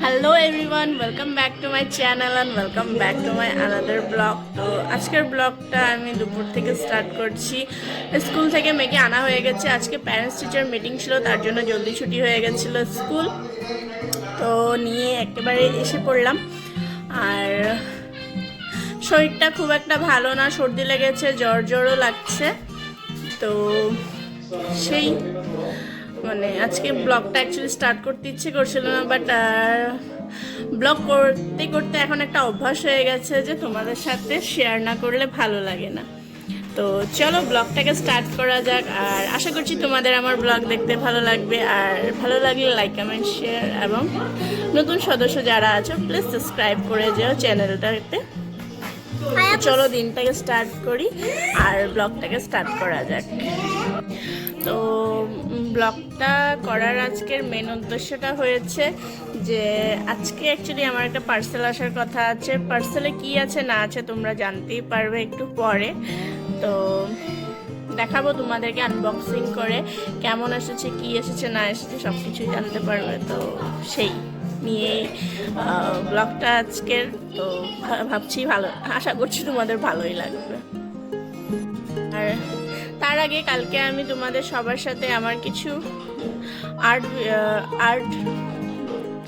Hello everyone, welcome back to my channel and welcome back to my another blog. তো আজকের ব্লগটা আমি দুপুর থেকে স্টার্ট করছি। স্কুল থেকে মেয়েকে আনা হয়ে গেছে। আজকে প্যারেন্টস টিচার মিটিং ছিল, তার জন্য জলদি ছুটি হয়ে গেছিলো স্কুল। তো নিয়ে একেবারে এসে পড়লাম। আর শরীরটা খুব একটা ভালো না, সর্দি লেগেছে, জ্বরও লাগছে। তো সেই আজকে ব্লগটা অ্যাকচুয়ালি স্টার্ট করতে ইচ্ছে করছিল না, বাট ব্লগ করতে করতে এখন একটা অভ্যাস হয়ে গেছে যে তোমাদের সাথে শেয়ার না করলে ভালো লাগে না। তো চলো ব্লগটাকে স্টার্ট করা যাক। আর আশা করছি তোমাদের আমার ব্লগ দেখতে ভালো লাগবে। আর ভালো লাগলে লাইক, কমেন্ট, শেয়ার এবং নতুন সদস্য যারা আছো প্লিজ সাবস্ক্রাইব করে যেও চ্যানেলটাতে। চলো দিনটাকে স্টার্ট করি আর ব্লগটাকে স্টার্ট করা যাক। তো ব্লগটা করার আজকের মেন উদ্দেশ্যটা হয়েছে যে আজকে অ্যাকচুয়ালি আমার একটা পার্সেল আসার কথা আছে। পার্সেলে কি আছে না আছে তোমরা জানতেই পারবে একটু পরে। তো দেখাবো তোমাদেরকে আনবক্সিং করে, কেমন এসেছে, কি এসেছে না এসেছে সব কিছুই জানতে পারবে। তো সেই নিয়ে ব্লগটা আজকের। তো ভাবছি ভালো, আশা করছি তোমাদের ভালোই লাগবে। আর তার আগে কালকে আমি তোমাদের সবার সাথে আমার কিছু আর্ট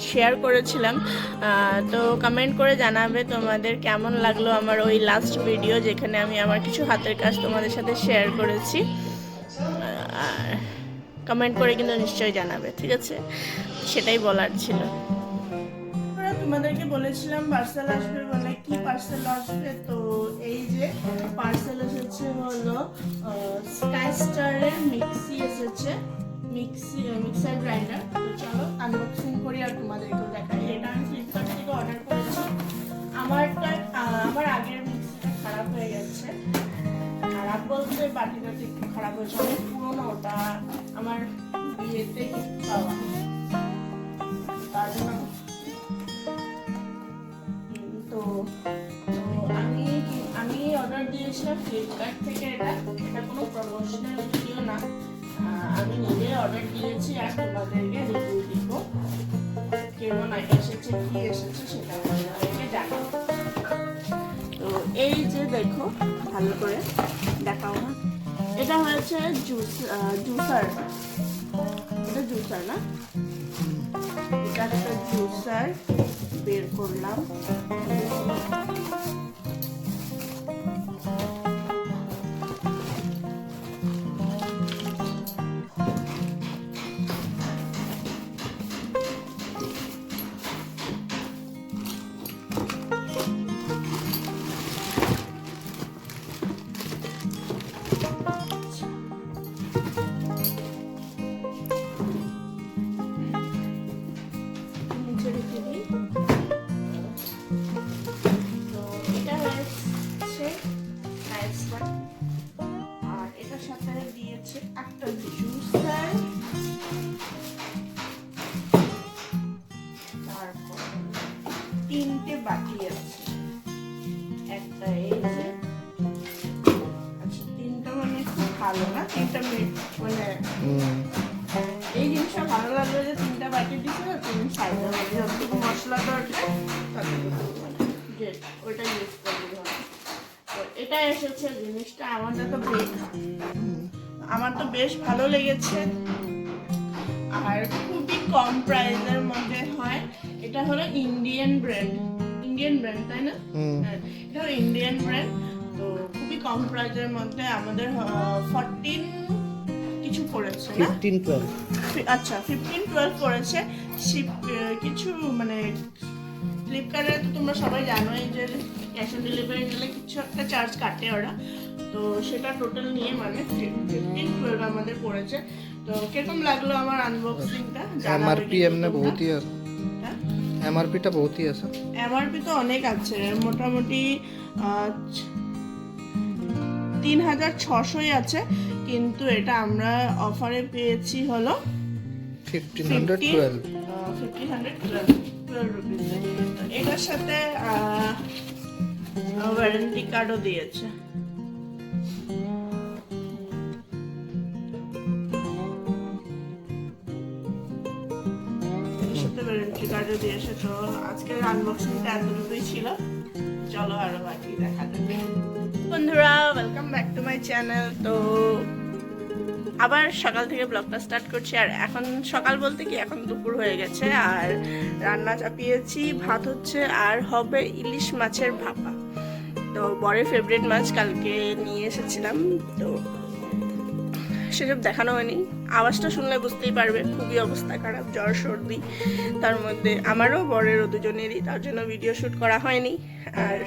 শেয়ার করেছিলাম। তো কমেন্ট করে জানাবে তোমাদের কেমন লাগলো আমার ওই লাস্ট ভিডিও, যেখানে আমি আমার কিছু হাতের কাজ তোমাদের সাথে শেয়ার করেছি। আর কমেন্ট করে কিন্তু নিশ্চয়ই জানাবে, ঠিক আছে? সেটাই বলার ছিল। তোমাদেরকে বলেছিলাম পার্সেল আসবে বলে, কি পার্সেল আসবে? তো এই যে পার্সেল এসেছে হলো স্কাই স্টারের মিক্সি এসেছে, মিক্সার গ্রাইন্ডার। তো চলো আনবক্সিং করি আর তোমাদেরকেও দেখাই। এটা আমি ফ্লিপকার্ট থেকে অর্ডার করেছি। আমার আগের মিক্সিটা খারাপ হয়ে গেছে। খারাপ বলতে বাটিটা একটু খারাপ হয়েছে, অনেক পুরোনো। ওটা আমার বিয়েতে পাওয়া, তার জন্য। তো আমি অর্ডার দিয়েছিলাম ফ্লিপকার্ট থেকে। এটা কোনো প্রমোশনাল ভিডিও না, আমি নিজে অর্ডার দিয়েছি আর তোমাদেরকে রিভিউ দিব কেমন এসেছে, কি এসেছে সেটা তোমাদেরকে জানাবো। তো এই যে দেখো, ভালো করে দেখাও না। এটা হয়েছে জুসার। এটা জুসার না, এটা একটা জুসার বের করলাম। আর এটার সাথে দিয়েছে একটা জুসার, তারপর তিনটে বাটি আছে। একটা এই যে, আচ্ছা তিনটা মানে খুব ভালো না, তিনটা মানে এই জিনিসটা ভালো লাগলো যে তিনটা বাটি দিচ্ছে না, তিন সাইজের মধ্যে যতটুকু মশলা দরকার ততটুকু যে ওইটা ইউজ করবো। তো এটা এসেছে জিনিসটা, আমার তো বেশ ভালো লেগেছে। আর খুবই কম প্রাইসের মধ্যে হয়। এটা হলো ইন্ডিয়ান ব্র্যান্ড, তাই না? এটা হলো ইন্ডিয়ান ব্র্যান্ড। তো খুবই কম প্রাইসের মধ্যে আমাদের 14 কিছু পড়েছে না, 15-12। আচ্ছা 15-12 পড়েছে। কিছু মানে ফ্লিপকার্টে তো তোমরা সবাই জানোই যে ক্যাশ অন ডেলিভারি নিলে কিছু একটা চার্জ কাটে ওরা। তো সেটা টোটাল নিয়ে মানে 15-12 আমাদের পড়েছে। তো কিরকম লাগলো আমার আনবক্সিংটা? এমআরপি এমনি বহুতই আছে। হ্যাঁ, এমআরপিটা বহুতই আছে। এমআরপি তো অনেক আছে, মোটামুটি 3600ই আছে, কিন্তু এটা আমরা অফারে পেয়েছি হলো 1512 রুপিস। এটার সাথে ওয়ারেন্টি কার্ডও দিয়েছে। সাথে ওয়ারেন্টি কার্ড ভিডিও দিয়েছে। তো আজকের আনবক্সিংটা এতটুকুই ছিল, চলো আরো বাকি দেখা যাবে। বন্ধুরা, welcome back to my channel. তো আবার সকাল থেকে ব্লগটা স্টার্ট করছি। আর এখন সকাল বলতে কি, এখন দুপুর হয়ে গেছে। আর রান্না চাপিয়েছি, ভাত হচ্ছে, আর হবে ইলিশ মাছের ভাপা। তো বরের ফেভারিট মাছ, কালকে নিয়ে এসেছিলাম, তো সেসব দেখানো হয়নি। আওয়াজটা শুনলে বুঝতেই পারবে, খুবই অবস্থা খারাপ, জ্বর সর্দি, তার মধ্যে আমারও বরেরও দুজনেরই, তার জন্য ভিডিও শ্যুট করা হয়নি। আর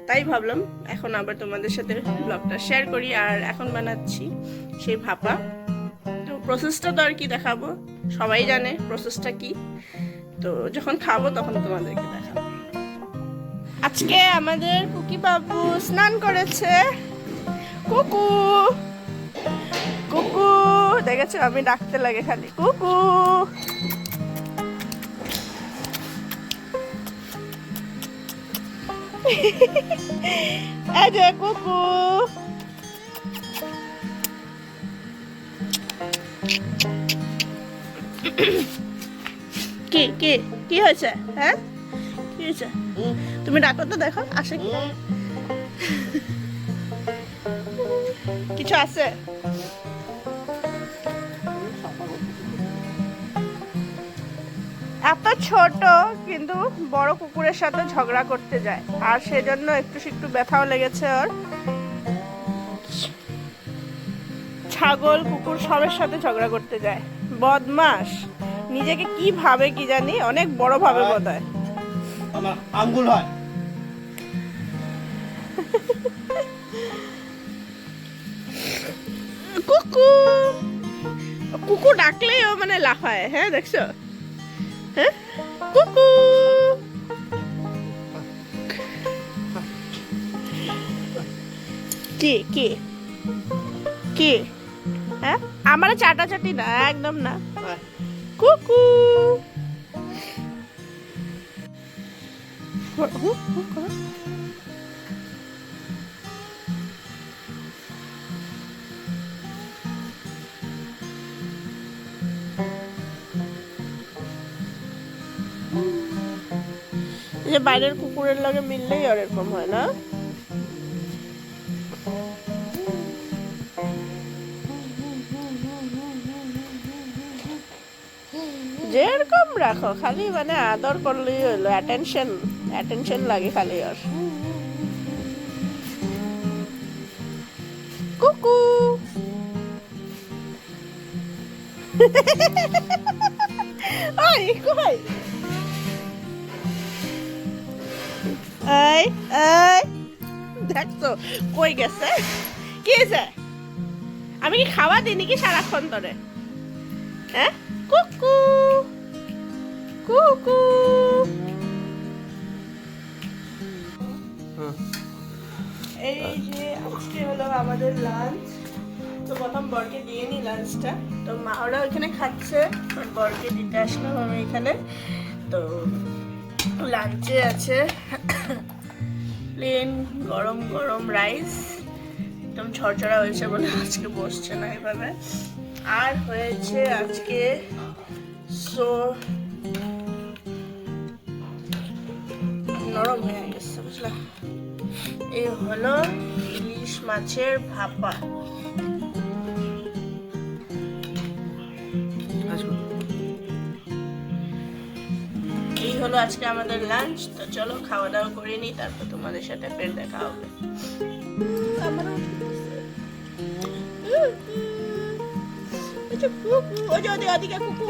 তাই ভাবলাম এখন আবার তোমাদের সাথে ব্লগটা শেয়ার করি। আর এখন বানাচ্ছি সেই ভাপা। তো প্রসেসটা তো আর কি দেখাবো, সবাই জানে প্রসেসটা কি। তো যখন খাবো তখন তোমাদেরকে দেখাবো। আজকে আমাদের কুকি বাবু স্নান করেছে। কুকু কুকু, দেখেছো আমি ডাকতে লাগে খালি কুকু। এই যে কুকু। কি কি কি হয়েছে? হ্যাঁ, কি হয়েছে? তুমি ডাকো তো, দেখো আসে কি। কিছু আছে? এত ছোট কিন্তু বড় কুকুরের সাথে ঝগড়া করতে যায়, আর সেজন্য একটু ব্যথাও লেগেছে ওর। ছাগল কুকুর সবের সাথে ঝগড়া করতে যায়, বদমাস। নিজেকে কি ভাবে কি জানি, অনেক বড় ভাবে বোধহয়। আমার আঙ্গুল হয়। কুকু কুকু ডাকলেই ও মানে লাফায়। হ্যাঁ, দেখছো? হ্যাঁ, কুকু। কি কি কি? হ্যাঁ, আমার চাটাচাটি না, একদম না। কুকু। এই যে বাইরের কুকুরের লগে মিললেই আর এরকম হয় না? যেরকম রাখো, খালি মানে আদর করলেই হইলো। অ্যাটেনশন লাগে খালি আর। কুকু। ওই কই? এই এই, দেখছো কই গেছে? কি হয়েছে? আমি কি খাওয়া দিই নাকি সারাক্ষণ ধরে? হ্যাঁ, কুকু কুকু। এই যে আজকে হলো আমাদের লাঞ্চ। তো প্রথম বরকে দিয়ে নি লাঞ্চটা। তো মা ওরা ওইখানে খাচ্ছে, আর বরকে দিতে আসলাম আমি এখানে। তো লাঞ্চে আছে প্লেন গরম গরম রাইস, একদম ঝরঝরা হয়েছে বলে আজকে বসছে না এভাবে। আর হয়েছে আজকে নরম হয়ে গেছে, বুঝলা? এই হলো ইলিশ মাছের ভাপা। এই হলো আজকে আমাদের লাঞ্চ। তো চলো খাওয়া দাওয়া করে নিই, তারপর তোমাদের সাথে ফের দেখা হবে। ওদিকে কুকু, ওদিকে কুকু,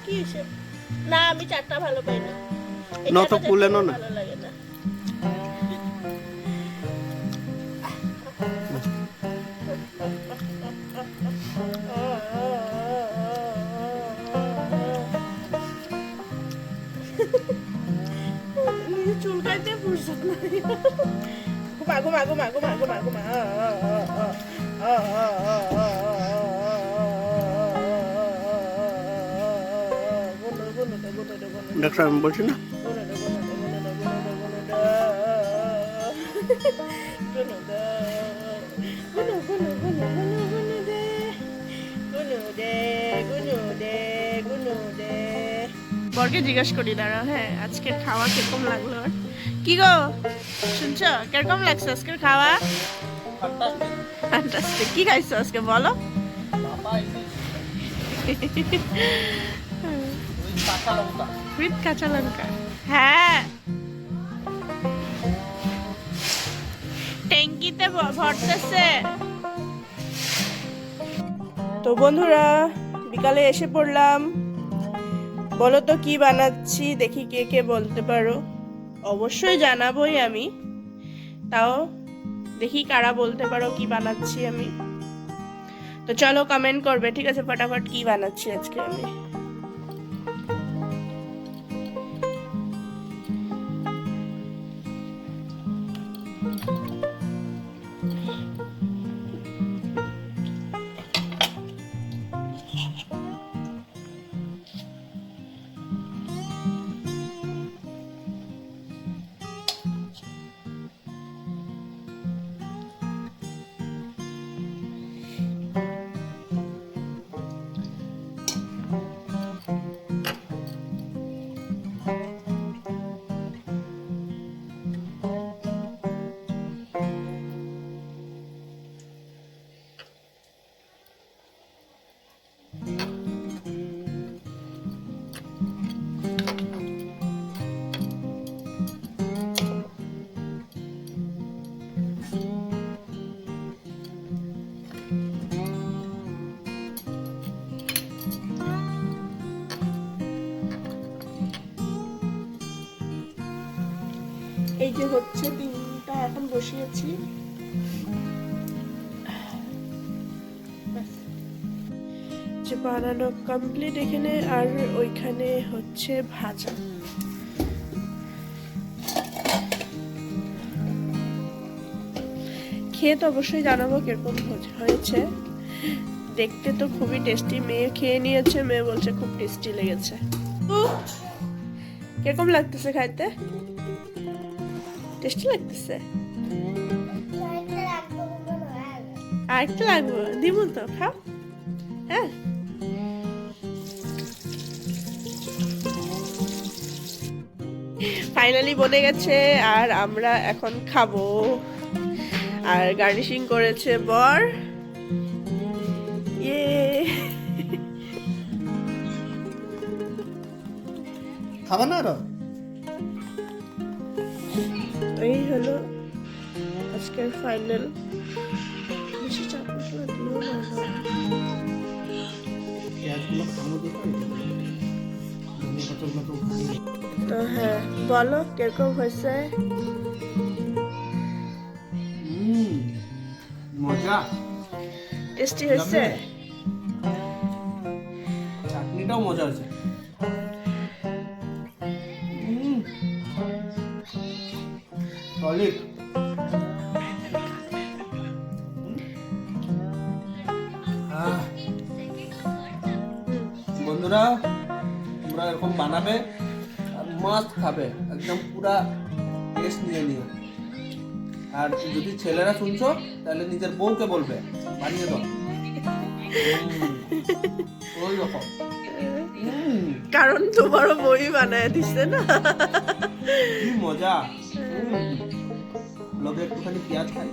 কি না, আমি চারটা ভালো পাই না। নত কুলে না, ভালো লাগে না। চুলকাইতে ফুরসত নাই। ঘুমা ঘুমা ঘুমা ঘুমা ঘুমা ঘুমা। ডাক্তার আমি বলছি না। গুনু দে গুনু গুনু গুনু গুনু গুনু দে গুনু দে গুনু দে গুনু দে। বরকে জিজ্ঞেস করি দাঁড়াও, হ্যাঁ আজকের খাওয়া কিরকম লাগলো ওর? কি গো শুনছো, কিরকম লাগছে আজকের খাওয়া? ফ্যান্টাস্টিক। কি খাইছো আজকে বলো? উইথ কাঁচা লঙ্কা। হ্যাঁ ট্যাঙ্কিতে ভরতেছে। তো বন্ধুরা বিকালে এসে পড়লাম, বলো তো কি বানাচ্ছি, দেখি কে কে বলতে পারো। অবশ্যই জানাবোই আমি, তাও দেখি কারা বলতে পারো কি বানাচ্ছি আমি। তো চলো কমেন্ট করবে, ঠিক আছে? ফটাফট কি বানাচ্ছি আজকে আমি। এই যে হচ্ছে ডিমটা এখন বসিয়েছি। যে বানানো কমপ্লিট এখানে, আর ওইখানে হচ্ছে ভাজা। খেয়ে তো অবশ্যই জানাবো কিরকম হয়েছে। দেখতে তো খুবই টেস্টি। মেয়ে খেয়ে নিয়েছে, মেয়ে বলছে খুব টেস্টি লেগেছে। কিরকম লাগতেছে খাইতে? টেস্টি লাগতেছে? আর একটু লাগবো, দিব তো, খাও। হ্যাঁ ফাইনালি বনে গেছে, আর আমরা এখন খাবো। আর গার্নিশিং করেছে বর। ইয়ে খাবা না আরো? এই হলো আজকের ফাইনাল। বেশি চাপ মশলা দিও না। তো হ্যাঁ বলো কিরকম হয়েছে? মজা, টেস্টি হয়েছে? চাটনিটাও মজা আছে। সলিড। বন্ধুরা তোমরা এরকম বানাবে আর মাস্ট খাবে, একদম পুরা টেস্ট নিয়ে নিও। আর যদি ছেলেরা শুনছো তাহলে নিজের বউকে বলবে বানিয়ে দাও। ওই রকম। কারণ তোমারও বই বানায় দিছে না। কি মজা। লগে একটুখানি পেঁয়াজ খাই।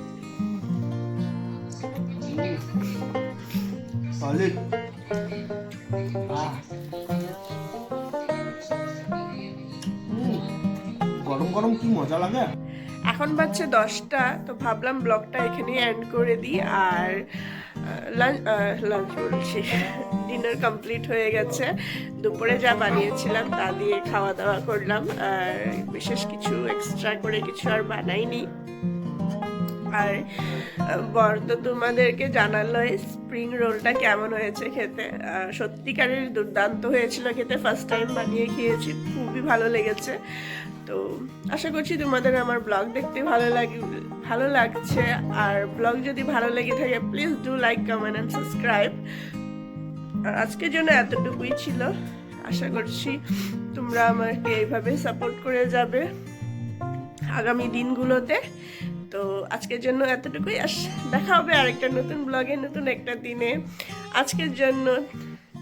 সলিড। গরম গরম কি মজা লাগে। এখন বাজছে 10টা, তো ভাবলাম ব্লগটা এখানেই এন্ড করে দিই। আর লাঞ্চ বলছি, ডিনার কমপ্লিট হয়ে গেছে। দুপুরে যা বানিয়েছিলাম তা দিয়ে খাওয়া দাওয়া করলাম, আর বিশেষ কিছু এক্সট্রা করে কিছু আর বানাইনি। আর বর তো তোমাদেরকে জানালো স্প্রিং রোলটা কেমন হয়েছে খেতে। সত্যিকারের দুর্দান্ত হয়েছিল খেতে। ফার্স্ট টাইম বানিয়ে খেয়েছি, খুবই ভালো লেগেছে। তো আশা করছি তোমাদের আমার ব্লগ দেখতে ভালো লাগছে। আর ব্লগ যদি ভালো লেগে থাকে please do like, comment and subscribe. আর আজকের জন্য এতটুকুই ছিল। আশা করছি তোমরা আমাকে এইভাবে সাপোর্ট করে যাবে আগামী দিনগুলোতে। তো আজকের জন্য এতটুকুই। দেখা হবে আরেকটা নতুন ব্লগে নতুন একটা দিনে। আজকের জন্য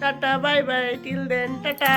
tata, bye bye, till then, tata.